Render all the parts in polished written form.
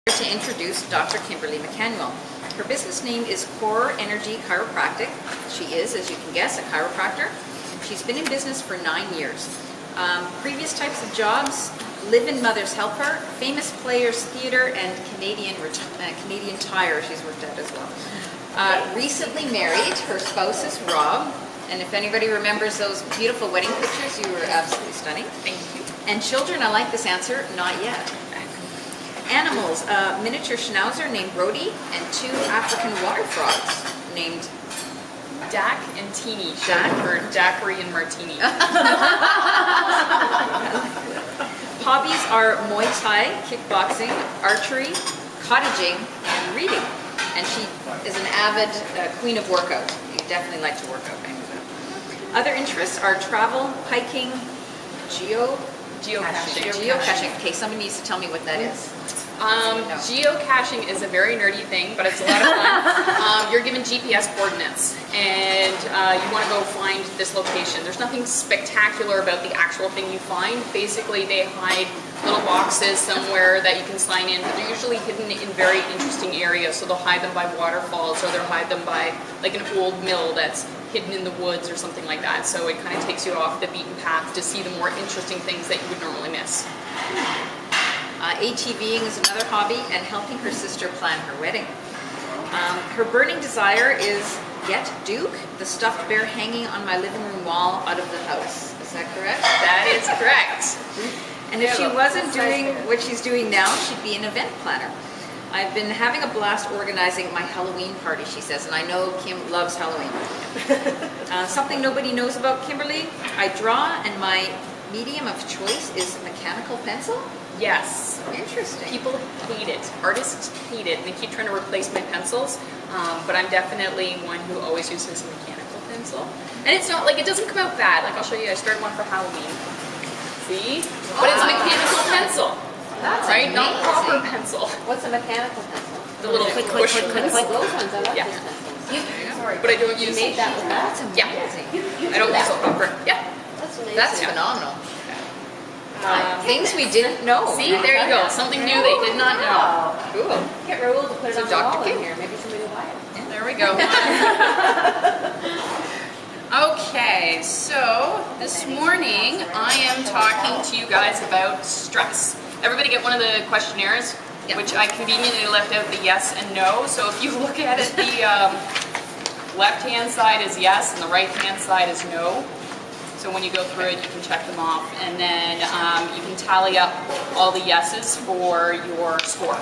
To introduce Dr. Kimberly McCanuel. Her business name is Core Energy Chiropractic. She is, as you can guess, a chiropractor. She's been in business for 9 years. Previous types of jobs: Live-In Mother's Helper, Famous Players Theatre, and Canadian Tire she's worked at as well. Recently married. Her spouse is Rob. And if anybody remembers those beautiful wedding pictures, you were absolutely stunning. Thank you. And children, I like this answer, not yet. Animals, a miniature schnauzer named Brody and 2 African water frogs named Dak and Teeny, Dak? for Daiquiri and Martini. Hobbies are Muay Thai, kickboxing, archery, cottaging, and reading. And she is an avid queen of workout. You definitely like to work out. Other interests are travel, hiking, Geocaching. Geocaching. Okay, somebody needs to tell me what that is. Geocaching is a very nerdy thing, but it's a lot of fun. You're given GPS coordinates, and you want to go find this location. There's nothing spectacular about the actual thing you find. Basically, they hide little boxes somewhere that you can sign in, but they're usually hidden in very interesting areas. So they'll hide them by waterfalls, or they'll hide them by like an old mill that's hidden in the woods or something like that. So it kind of takes you off the beaten path to see the more interesting things that you would normally miss. ATVing is another hobby, and helping her sister plan her wedding. Her burning desire is get Duke, the stuffed bear hanging on my living room wall, out of the house. Is that correct? That is correct. And if she wasn't doing what she's doing now, she'd be an event planner. I've been having a blast organizing my Halloween party, she says, and I know Kim loves Halloween. Something nobody knows about Kimberly: I draw, and my medium of choice is mechanical pencil. Yes. Interesting. People hate it. Artists hate it. They keep trying to replace my pencils, but I'm definitely one who always uses a mechanical pencil. And it's not like, it doesn't come out bad. Like, I'll show you, I started one for Halloween. See? But it's a mechanical pencil. That's right? amazing. Not proper pencil. What's a mechanical pencil? The little click, push click, click, ones. click. Those ones, I like Yeah. those pencils. Sorry, but I don't use Made that with that? That's Yeah. amazing. I don't use it proper. Yeah. That's amazing. That's Yeah. phenomenal. Things we didn't know. See, there you go. Something new they did not know. Cool. Get Raoul to put it So on the Dr. wall in Kim. here. Maybe somebody will buy it. There we go. Okay, so this morning I am talking to you guys about stress. Everybody get one of the questionnaires, which I conveniently left out the yes and no. So if you look at it, the left-hand side is yes and the right-hand side is no. So when you go through it, you can check them off, and then you can tally up all the yeses for your score.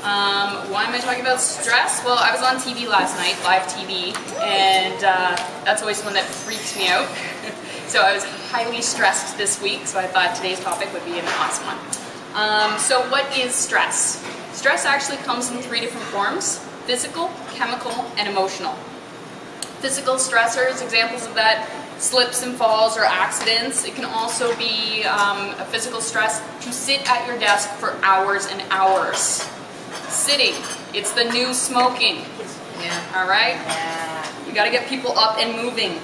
Why am I talking about stress? Well, I was on TV last night, live TV, and that's always one that freaks me out. So I was highly stressed this week, so I thought today's topic would be an awesome one. So what is stress? Stress actually comes in 3 different forms: physical, chemical, and emotional. Physical stressors, examples of that: slips and falls or accidents. It can also be a physical stress to sit at your desk for hours and hours. Sitting, it's the new smoking. Yeah. All right? Yeah. You got to get people up and moving.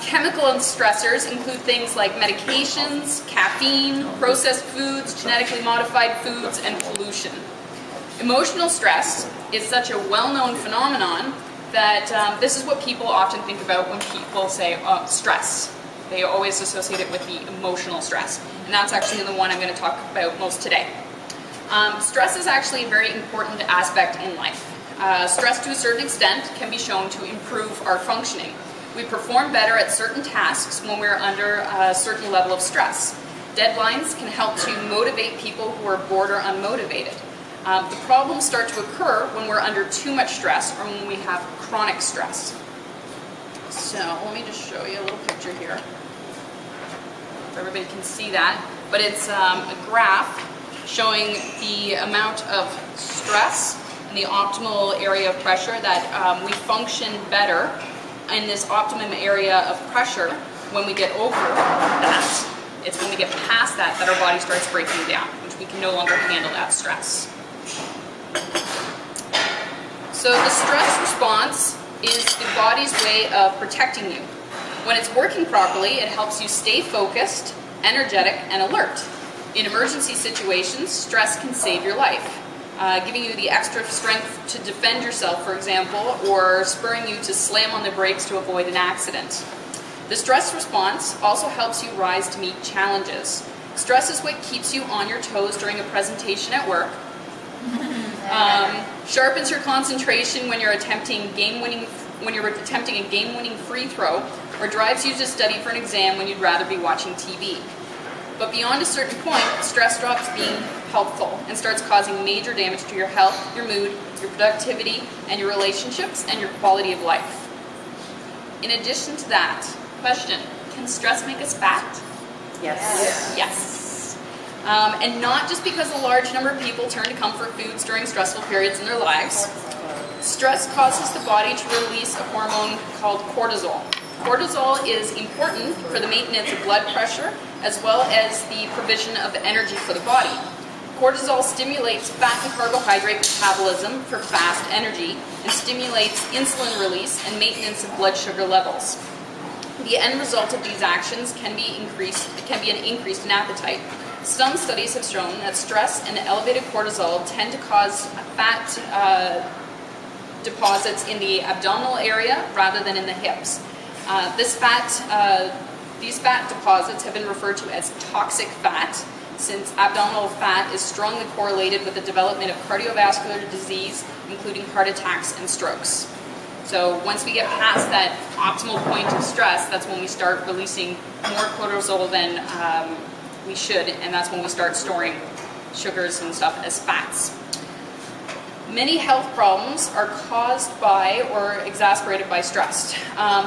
Chemical stressors include things like medications, caffeine, processed foods, genetically modified foods, and pollution. Emotional stress is such a well-known phenomenon that this is what people often think about when people say stress. They always associate it with the emotional stress. And that's actually the one I'm going to talk about most today. Stress is actually a very important aspect in life. Stress, to a certain extent, can be shown to improve our functioning. We perform better at certain tasks when we're under a certain level of stress. Deadlines can help to motivate people who are bored or unmotivated. The problems start to occur when we're under too much stress or when we have chronic stress. So let me just show you a little picture here. So everybody can see that. But it's a graph showing the amount of stress and the optimal area of pressure that we function better in this optimum area of pressure. When we get over that, it's when we get past that that our body starts breaking down, which we can no longer handle that stress. So the stress response is the body's way of protecting you. When it's working properly, it helps you stay focused, energetic, and alert. In emergency situations, stress can save your life, giving you the extra strength to defend yourself, for example, or spurring you to slam on the brakes to avoid an accident. The stress response also helps you rise to meet challenges. Stress is what keeps you on your toes during a presentation at work, sharpens your concentration when you're attempting a game-winning free throw, or drives you to study for an exam when you'd rather be watching TV. But beyond a certain point, stress stops being helpful and starts causing major damage to your health, your mood, your productivity, and your relationships, and your quality of life. In addition to that, question, can stress make us fat? Yes. Yes. And not just because a large number of people turn to comfort foods during stressful periods in their lives. Stress causes the body to release a hormone called cortisol. Cortisol is important for the maintenance of blood pressure as well as the provision of energy for the body. Cortisol stimulates fat and carbohydrate metabolism for fast energy and stimulates insulin release and maintenance of blood sugar levels. The end result of these actions can be an increase in appetite. Some studies have shown that stress and elevated cortisol tend to cause fat deposits in the abdominal area rather than in the hips. These fat deposits have been referred to as toxic fat, since abdominal fat is strongly correlated with the development of cardiovascular disease, including heart attacks and strokes. So once we get past that optimal point of stress, that's when we start releasing more cortisol than we should, and that's when we start storing sugars and stuff as fats. Many health problems are caused by or exacerbated by stress.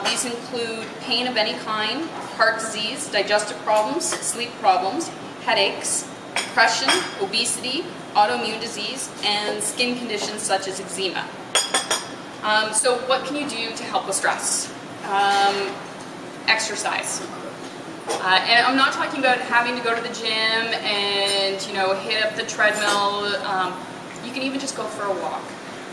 These include pain of any kind, heart disease, digestive problems, sleep problems, headaches, depression, obesity, autoimmune disease, and skin conditions such as eczema. So what can you do to help with stress? Exercise. And I'm not talking about having to go to the gym and, hit up the treadmill. You can even just go for a walk.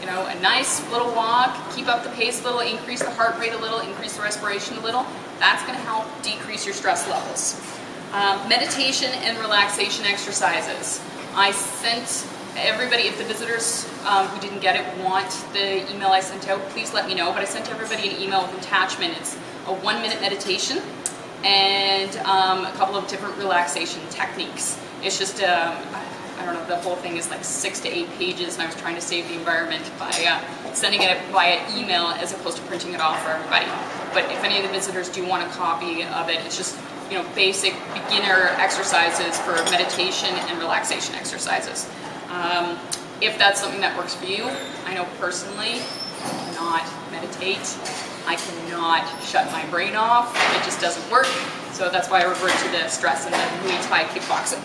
A nice little walk, keep up the pace a little, increase the heart rate a little, increase the respiration a little. That's going to help decrease your stress levels. Meditation and relaxation exercises. I sent everybody, if the visitors who didn't get it want the email I sent out, please let me know. But I sent everybody an email with attachment. It's a 1-minute meditation and a couple of different relaxation techniques. It's just, I don't know, the whole thing is like 6 to 8 pages, and I was trying to save the environment by sending it via email as opposed to printing it off for everybody. But if any of the visitors do want a copy of it, it's just basic beginner exercises for meditation and relaxation exercises. If that's something that works for you, I know personally, I cannot meditate. I cannot shut my brain off. It just doesn't work. So that's why I revert to the stress and the Muay Thai kickboxing.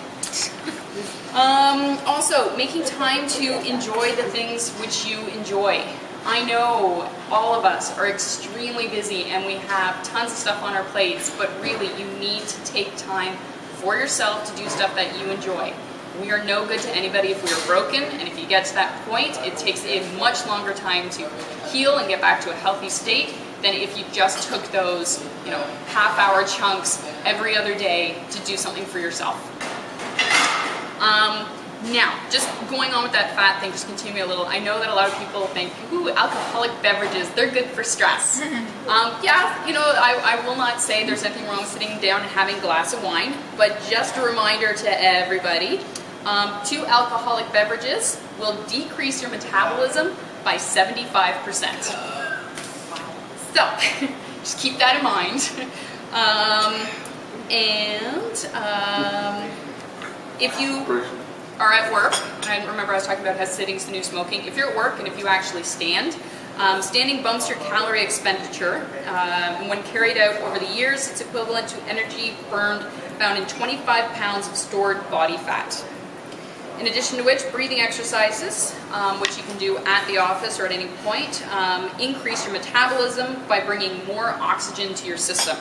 Also, making time to enjoy the things which you enjoy. I know all of us are extremely busy and we have tons of stuff on our plates, but really you need to take time for yourself to do stuff that you enjoy. We are no good to anybody if we are broken, and if you get to that point, it takes a much longer time to heal and get back to a healthy state than if you just took those, half-hour chunks every other day to do something for yourself. Now, just going on with that fat thing, just continue a little. I know that a lot of people think, ooh, alcoholic beverages, they're good for stress. Yeah, I will not say there's anything wrong with sitting down and having a glass of wine, but just a reminder to everybody, 2 alcoholic beverages will decrease your metabolism by 75%. So, just keep that in mind. If you are at work, and I remember I was talking about how sitting's the new smoking. If you're at work and if you actually stand, standing bumps your calorie expenditure. When carried out over the years, it's equivalent to energy found in 25 pounds of stored body fat. In addition to which, breathing exercises, which you can do at the office or at any point, increase your metabolism by bringing more oxygen to your system.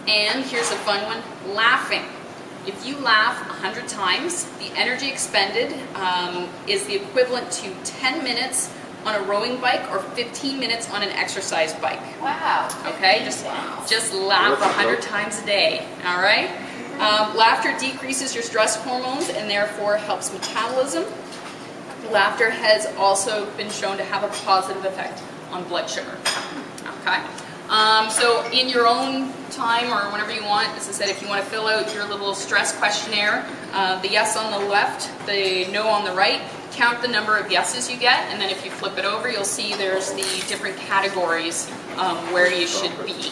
And here's a fun one, laughing. If you laugh 100 times, the energy expended is the equivalent to 10 minutes on a rowing bike or 15 minutes on an exercise bike. Wow. Okay, just laugh 100 times a day, all right? Laughter decreases your stress hormones and therefore helps metabolism. Laughter has also been shown to have a positive effect on blood sugar. Okay. So in your own time or whenever you want, as I said, if you want to fill out your little stress questionnaire, the yes on the left, the no on the right, count the number of yeses you get, and then if you flip it over, you'll see there's the different categories where you should be.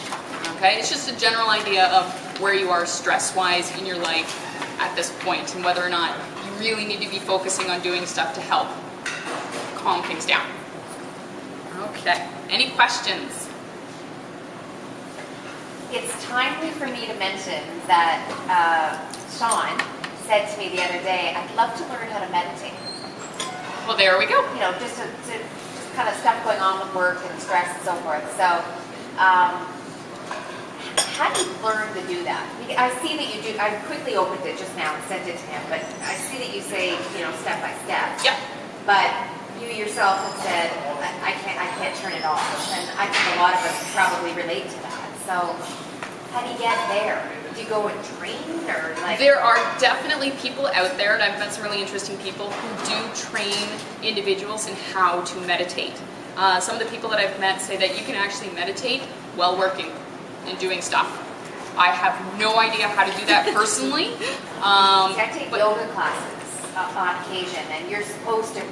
Okay, it's just a general idea of where you are stress-wise in your life at this point, and whether or not you really need to be focusing on doing stuff to help calm things down. Okay, any questions? It's timely for me to mention that Sean said to me the other day, I'd love to learn how to meditate. Well, there we go. You know, just kind of stuff going on with work and stress and so forth. So, how do you learn to do that? I see that you do. I quickly opened it just now and sent it to him, but I see that you say, you know, step by step. Yep. But you yourself have said, I can't turn it off, and I think a lot of us probably relate to that. So, how do you get there? Do you go and train, or like? There are definitely people out there, and I've met some really interesting people who do train individuals in how to meditate. Some of the people that I've met say that you can actually meditate while working and doing stuff. I have no idea how to do that personally. I take yoga classes on occasion, and you're supposed to.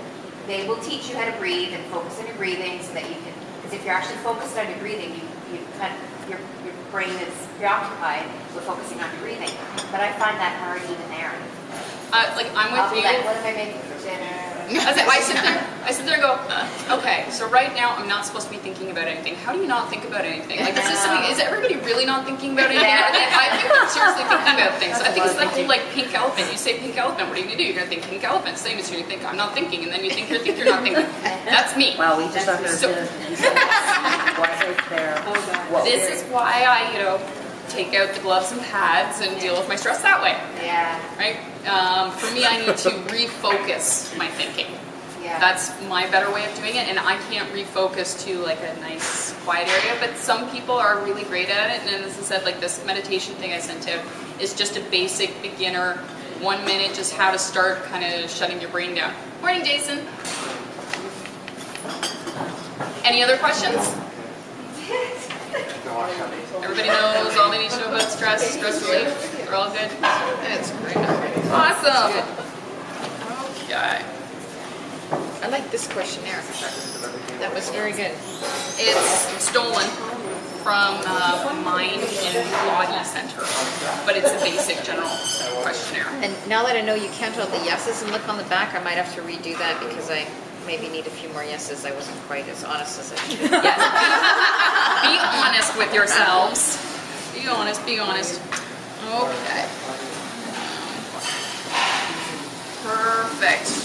They will teach you how to breathe and focus on your breathing, so that you can. Because if you're actually focused on your breathing, you kind of, your brain is preoccupied with focusing on your breathing. But I find that hard even there. Like I'm I'll with be you. like, what am I making for dinner? I sit there and go, okay, so right now I'm not supposed to be thinking about anything. How do you not think about anything? Like, is everybody really not thinking about anything? Yeah. I think we're seriously thinking about things. I think it's that whole like pink elephant. You say pink elephant, what are you gonna do? You're gonna think pink elephant. Same as you think I'm not thinking, and then you think you're not thinking. That's me. Well, we just understood. Why is there? This is why I, take out the gloves and pads and deal with my stress that way. Yeah. Right? For me, I need to refocus my thinking. Yeah. That's my better way of doing it, and I can't refocus to like a nice quiet area, but some people are really great at it, and as I said, like this meditation thing I sent out is just a basic beginner, 1 minute, just how to start kind of shutting your brain down. Morning, Jason. Any other questions? Everybody knows all they need to know about stress relief? We're all good? That's great. Awesome. Okay. I like this questionnaire. That was very good. It's stolen from Mind and Body Center, but it's a basic general questionnaire. And now that I know you count all the yeses and look on the back, I might have to redo that because I maybe need a few more yeses. I wasn't quite as honest as I should. Yes. Be honest with yourselves. Be honest, be honest. Okay. Perfect.